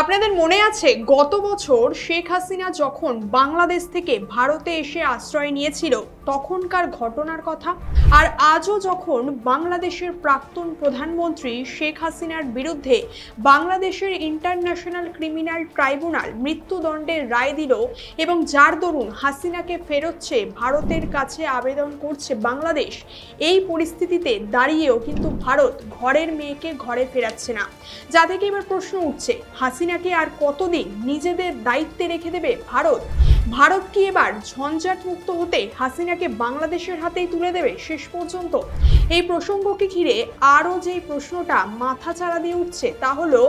আপনাদের মনে আছে গত বছর শেখ হাসিনা যখন বাংলাদেশ থেকে ভারতে এসে আশ্রয় নিয়েছিল তখনকার ঘটনার কথা। আর আজও যখন বাংলাদেশের প্রাক্তন প্রধানমন্ত্রী শেখ হাসিনার বিরুদ্ধে বাংলাদেশের ইন্টারন্যাশনাল ক্রিমিনাল ট্রাইব্যুনাল মৃত্যুদণ্ডের রায় দিল এবং যার দরুন হাসিনাকে ফেরতছে ভারতের কাছে আবেদন করছে বাংলাদেশ, এই পরিস্থিতিতে দাঁড়িয়েও কিন্তু ভারত ঘরের মেয়েকে ঘরে ফেরাচ্ছে না। যা থেকে এবার প্রশ্ন উঠছে, হাসিনাকে আর কতদিন নিজেদের দায়িত্বে রেখে দেবে ভারত? ভারত কি এবার ঝঞ্ঝাট মুক্ত হতে হাসিনাকে বাংলাদেশের হাতেই তুলে দেবে শেষ পর্যন্ত? এই প্রসঙ্গকে ঘিরে আরও যে প্রশ্নটা মাথাচাড়া দিয়ে উঠছে তা হলো,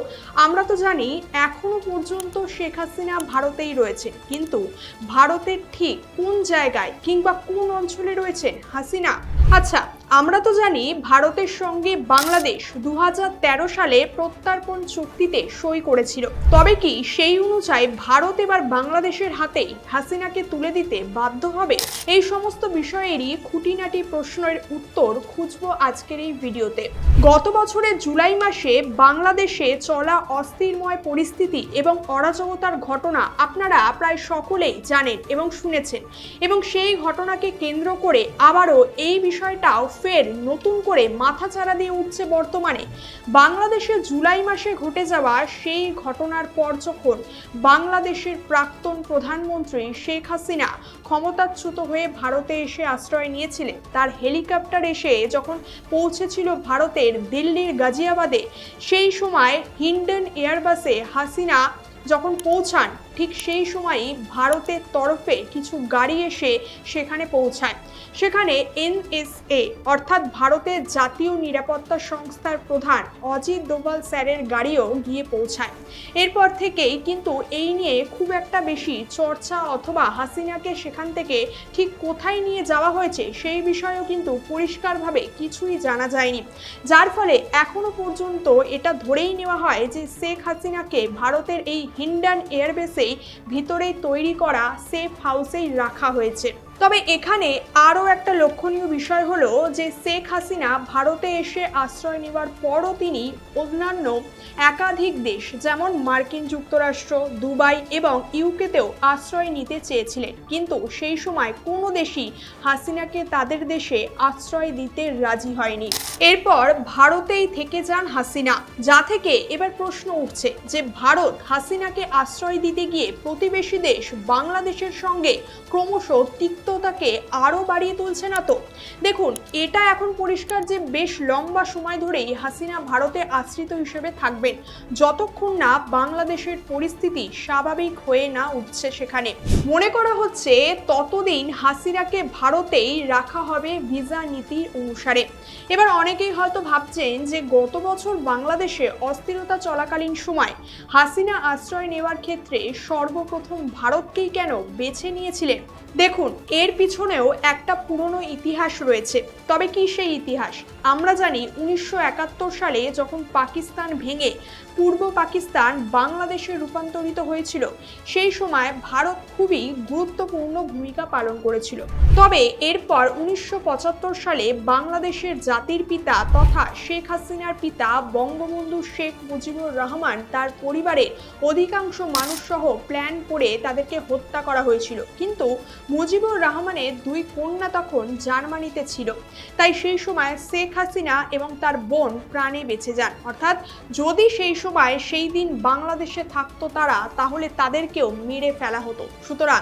আমরা তো জানি এখনো পর্যন্ত শেখ হাসিনা ভারতেই রয়েছে, কিন্তু ভারতের ঠিক কোন জায়গায় কিংবা কোন অঞ্চলে রয়েছেন হাসিনা? আচ্ছা, আমরা তো জানি ভারতের সঙ্গে বাংলাদেশ 2013 সালে প্রত্যর্পণ চুক্তিতে সই করেছিল। তবে কি সেই অনুযায়ী ভারত এবার বাংলাদেশের হাতেই হাসিনাকে তুলে দিতে বাধ্য হবে? এই সমস্ত বিষয়েরই খুঁটিনাটি প্রশ্নের উত্তর খুঁজবো আজকের এই ভিডিওতে। গত বছরের জুলাই মাসে বাংলাদেশে চলা অস্থিরময় পরিস্থিতি এবং অরাজকতার ঘটনা আপনারা প্রায় সকলেই জানেন এবং শুনেছেন, এবং সেই ঘটনাকে কেন্দ্র করে আবারও এই বিষয়টাও ফের নতুন করে মাথাচাড়া দিয়ে উঠছে বর্তমানে। বাংলাদেশে জুলাই মাসে ঘটে যাওয়া সেই ঘটনার পর যখন বাংলাদেশের প্রাক্তন প্রধানমন্ত্রী শেখ হাসিনা ক্ষমতাচ্যুত হয়ে ভারতে এসে আশ্রয় নিয়েছিলেন, তার হেলিকপ্টার এসে যখন পৌঁছেছিল ভারতের দিল্লির গাজিয়াবাদে, সেই সময় হিন্ডেন এয়ারবাসে হাসিনা যখন পৌঁছান, ঠিক সেই সময়ই ভারতের তরফে কিছু গাড়ি এসে সেখানে পৌঁছায়। সেখানে NSA অর্থাৎ ভারতের জাতীয় নিরাপত্তা সংস্থার প্রধান অজিত দোভাল স্যারের গাড়িও গিয়ে পৌঁছায়। এরপর থেকেই কিন্তু এই নিয়ে খুব একটা বেশি চর্চা অথবা হাসিনাকে সেখান থেকে ঠিক কোথায় নিয়ে যাওয়া হয়েছে সেই বিষয়েও কিন্তু পরিষ্কারভাবে কিছুই জানা যায়নি, যার ফলে এখনো পর্যন্ত এটা ধরেই নেওয়া হয় যে শেখ হাসিনাকে ভারতের এই হিন্ডেন এয়ারবেসেই ভিতরেই তৈরি করা সেফ হাউসেই রাখা হয়েছে। তবে এখানে আরও একটা লক্ষণীয় বিষয় হলো যে শেখ হাসিনা ভারতে এসে আশ্রয় নেওয়ার পরও তিনি অন্যান্য একাধিক দেশ যেমন মার্কিন যুক্তরাষ্ট্র, দুবাই এবং ইউকেতেও আশ্রয় নিতে চেয়েছিলেন, কিন্তু সেই সময় কোনো দেশই হাসিনাকে তাদের দেশে আশ্রয় দিতে রাজি হয়নি। এরপর ভারতেই থেকে যান হাসিনা, যা থেকে এবার প্রশ্ন উঠছে যে ভারত হাসিনাকে আশ্রয় দিতে গিয়ে প্রতিবেশী দেশ বাংলাদেশের সঙ্গে ক্রমশ তিক্ততাকে আরও বাড়িয়ে তুলছে না তো? দেখুন, এটা এখন পরিষ্কার যে বেশ লম্বা সময় ধরেই হাসিনা ভারতে আশ্রিত হিসেবে থাকবেন, যতক্ষণ না বাংলাদেশের পরিস্থিতি স্বাভাবিক হয়ে না উঠছে। সেখানে মনে করা হচ্ছে ততদিন হাসিনাকে ভারতেই রাখা হবে ভিসা নীতি অনুসারে। এবার অনেকেই হয়তো ভাবছেন যে গত বছর বাংলাদেশে অস্থিরতা চলাকালীন সময় হাসিনা আশ্রয় নেওয়ার ক্ষেত্রে সর্বপ্রথম ভারতকেই কেন বেছে নিয়েছিলেন। দেখুন, এর পিছনেও একটা পুরনো ইতিহাস রয়েছে। তবে কি সেই ইতিহাস? আমরা জানি 1971 সালে যখন পাকিস্তান ভেঙে পূর্ব পাকিস্তান বাংলাদেশে রূপান্তরিত হয়েছিল, সেই সময় ভারত খুবই গুরুত্বপূর্ণ ভূমিকা পালন করেছিল। তবে এরপর 1975 সালে বাংলাদেশের জাতির পিতা তথা শেখ হাসিনার পিতা বঙ্গবন্ধু শেখ মুজিবুর রহমান তার পরিবারের অধিকাংশ মানুষ সহ প্ল্যান করে তাদেরকে হত্যা করা হয়েছিল, কিন্তু মুজিবুর রহমানের দুই কন্যা তখন জার্মানিতে ছিল। তাই সেই সময় শেখ হাসিনা এবং তার বোন প্রাণে বেঁচে যান। অর্থাৎ যদি সেই সময় সেই দিন বাংলাদেশে থাকতো তারা, তাহলে তাদেরকেও মেরে ফেলা হতো। সুতরাং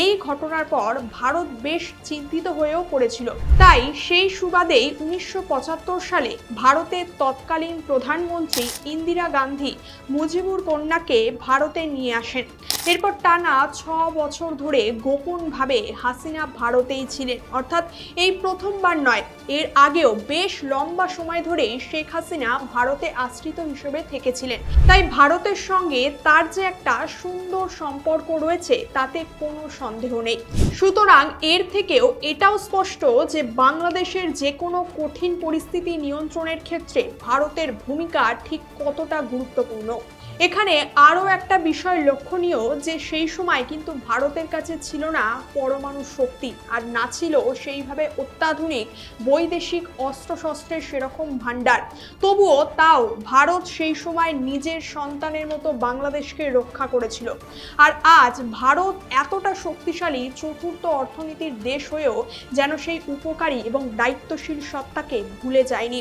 এই ঘটনার পর ভারত বেশ চিন্তিত হয়েও পড়েছিল। তাই সেই সুবাদেই 1975 সালে ভারতের তৎকালীন প্রধানমন্ত্রী ইন্দিরা গান্ধী মুজিবুর কন্যাকে ভারতে নিয়ে আসেন। এরপর টানা 6 বছর ধরে গোপনভাবে হাসিনা ভারতেই ছিলেন। অর্থাৎ এই প্রথমবার নয়, এর আগেও বেশ লম্বা সময় ধরে শেখ হাসিনা ভারতে আশ্রিত হিসেবে থেকেছিলেন। তাই ভারতের সঙ্গে তার যে একটা সুন্দর সম্পর্ক রয়েছে তাতে কোনো সন্দেহ নেই। সুতরাং এর থেকেও এটাও স্পষ্ট যে বাংলাদেশের যে কোনো কঠিন পরিস্থিতি নিয়ন্ত্রণের ক্ষেত্রে ভারতের ভূমিকা ঠিক কতটা গুরুত্বপূর্ণ। এখানে আরও একটা বিষয় লক্ষণীয় যে সেই সময় কিন্তু ভারতের কাছে ছিল না পরমাণু শক্তি, আর না ছিল সেইভাবে অত্যাধুনিক বৈদেশিক অস্ত্রশস্ত্রের সেরকম ভাণ্ডার। তবুও তাও ভারত সেই সময় নিজের সন্তানের মতো বাংলাদেশকে রক্ষা করেছিল। আর আজ ভারত এতটা শক্তিশালী চতুর্থ অর্থনীতির দেশ হয়েও যেন সেই উপকারী এবং দায়িত্বশীল সত্তাকে ভুলে যায়নি।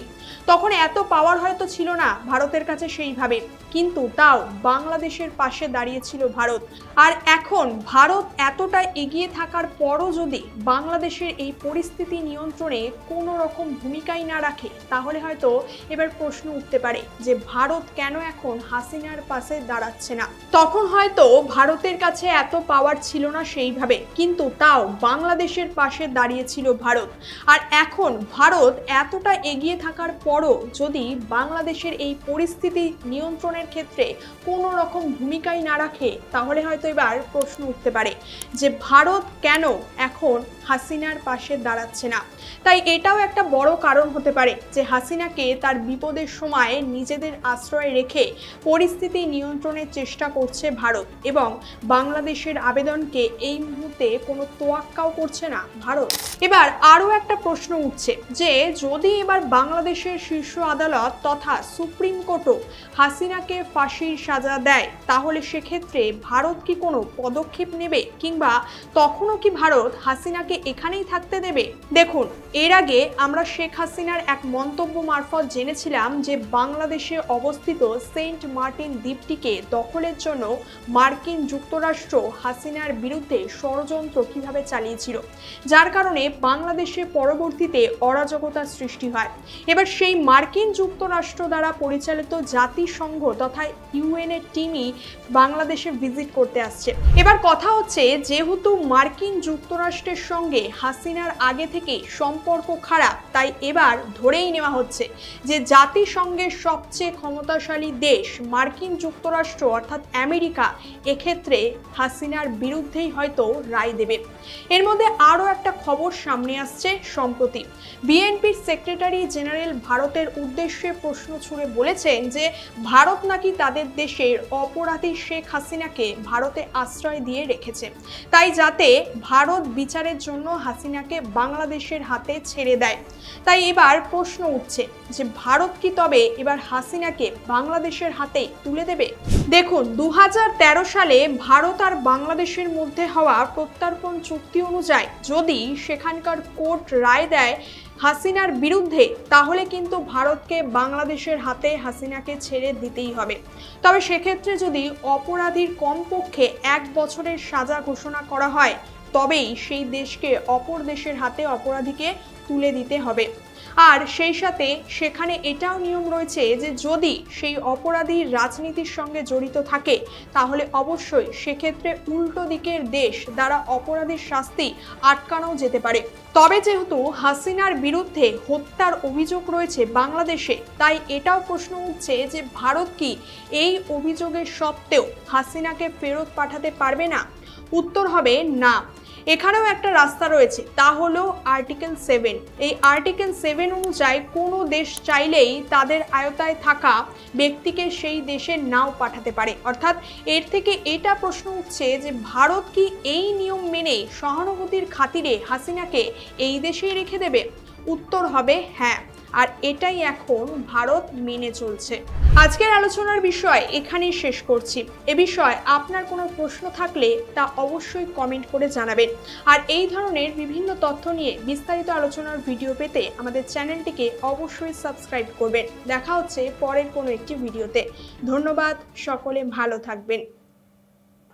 তখন এত পাওয়ার হয়তো ছিল না ভারতের কাছে সেইভাবে, কিন্তু তাও বাংলাদেশের পাশে দাঁড়িয়েছিল ভারত। আর এখন ভারত এতটা এগিয়ে থাকার পরও যদি বাংলাদেশের এই পরিস্থিতি নিয়ন্ত্রণে কোনো রকম ভূমিকাই না রাখে, তাহলে হয়তো এবার প্রশ্ন উঠতে পারে যে ভারত কেন এখন হাসিনার পাশে দাঁড়াচ্ছে না। তখন হয়তো ভারতের কাছে এত পাওয়ার ছিল না সেইভাবে, কিন্তু তাও বাংলাদেশের পাশে দাঁড়িয়েছিল ভারত। আর এখন ভারত এতটা এগিয়ে থাকার পরও যদি বাংলাদেশের এই পরিস্থিতি নিয়ন্ত্রণের ক্ষেত্রে কোনো রকম ভূমিকাই না রাখে, তাহলে হয়তো এবার প্রশ্ন উঠতে পারে যে ভারত কেন এখন হাসিনার পাশে দাঁড়াচ্ছে না। তাই এটাও একটা বড় কারণ হতে পারে যে হাসিনাকে তার বিপদের সময় নিজেদের আশ্রয় রেখে পরিস্থিতি নিয়ন্ত্রণের চেষ্টা করছে ভারত, এবং বাংলাদেশের আবেদনকে এই মুহূর্তে কোনো তোয়াক্কাও করছে না ভারত। এবার আরও একটা প্রশ্ন উঠছে যে যদি এবার বাংলাদেশের শীর্ষ আদালত তথা সুপ্রিম কোর্টও হাসিনাকে ফাঁসির সাজা দেয়, তাহলে সেক্ষেত্রে ভারত কি কোনো পদক্ষেপ নেবে, কিংবা তখনও কি ভারত হাসিনাকে এখানেই থাকতে দেবে? দেখুন, এর আগে আমরা শেখ হাসিনার এক মন্তব্য মারফত জেনেছিলাম যে বাংলাদেশে অবস্থিত সেন্ট মার্টিন দ্বীপটিকে দখলের জন্য মার্কিন যুক্তরাষ্ট্র হাসিনার বিরুদ্ধে ষড়যন্ত্র কিভাবে চালিয়েছিল, যার কারণে বাংলাদেশে পরবর্তীতে অরাজকতার সৃষ্টি হয়। এবার সেই মার্কিন যুক্তরাষ্ট্র দ্বারা পরিচালিত জাতিসংঘ তথা ইউএন এর টিমই বাংলাদেশে ভিজিট করতে আসছে। এবার কথা হচ্ছে, যেহেতু মার্কিন যুক্তরাষ্ট্রের সঙ্গে হাসিনার আগে থেকে সম্পর্ক খারাপ, তাই এবার ধরেই নেওয়া হচ্ছে যে জাতিসংঘের সবচেয়ে ক্ষমতাশালী দেশ মার্কিন যুক্তরাষ্ট্র অর্থাৎ আমেরিকা এক্ষেত্রে হাসিনার বিরুদ্ধেই হয়তো রায় দেবে। এর মধ্যে আরও একটা খবর সামনে আসছে সম্প্রতি। বিএনপির সেক্রেটারি জেনারেল ভারতের উদ্দেশ্যে প্রশ্ন ছুড়ে বলেছেন যে ভারত নাকি তাদের দেশের অপরাধী শেখ হাসিনাকে ভারতে আশ্রয় দিয়ে রেখেছে, তাই যাতে ভারত বিচারের জন্য হাসিনাকে বাংলাদেশের হাতে ছেড়ে দেয়। তাই এবার প্রশ্ন উঠছে যে ভারত কি তবে এবার হাসিনাকে বাংলাদেশের হাতেই তুলে দেবে? দেখুন, 2013 সালে ভারত আর বাংলাদেশের মধ্যে হওয়া প্রত্যর্পণ চুক্তি অনুযায়ী যদি সেখানকার কোর্ট রায় দেয় হাসিনার বিরুদ্ধে, তাহলে কিন্তু ভারতকে বাংলাদেশের হাতে হাসিনাকে ছেড়ে দিতেই হবে। তবে সেক্ষেত্রে যদি অপরাধীর কমপক্ষে 1 বছরের সাজা ঘোষণা করা হয়, তবেই সেই দেশকে অপর দেশের হাতে অপরাধীকে তুলে দিতে হবে। আর সেই সাথে সেখানে এটাও নিয়ম রয়েছে যে যদি সেই অপরাধী রাজনীতির সঙ্গে জড়িত থাকে, তাহলে অবশ্যই সেক্ষেত্রে উল্টো দিকের দেশ দ্বারা অপরাধীর শাস্তি আটকানো যেতে পারে। তবে যেহেতু হাসিনার বিরুদ্ধে হত্যার অভিযোগ রয়েছে বাংলাদেশে, তাই এটাও প্রশ্ন উঠছে যে ভারত কি এই অভিযোগের সত্ত্বেও হাসিনাকে ফেরত পাঠাতে পারবে না? উত্তর হবে না। এখানেও একটা রাস্তা রয়েছে, তা হলো আর্টিকেল 7। এই আর্টিকেল 7 অনুযায়ী কোনো দেশ চাইলেই তাদের আয়তায় থাকা ব্যক্তিকে সেই দেশে নাও পাঠাতে পারে। অর্থাৎ এর থেকে এটা প্রশ্ন উঠছে যে ভারত কি এই নিয়ম মেনে সহানুভূতির খাতিরে হাসিনাকে এই দেশেই রেখে দেবে? উত্তর হবে হ্যাঁ, আর এটাই এখন ভারত মেনে চলছে। আজকের আলোচনার বিষয় এখানেই শেষ করছি। এ বিষয়ে আপনার কোনো প্রশ্ন থাকলে তা অবশ্যই কমেন্ট করে জানাবেন। আর এই ধরনের বিভিন্ন তথ্য নিয়ে বিস্তারিত আলোচনার ভিডিও পেতে আমাদের চ্যানেলটিকে অবশ্যই সাবস্ক্রাইব করবেন। দেখা হচ্ছে পরের কোনো একটি ভিডিওতে। ধন্যবাদ, সকলে ভালো থাকবেন।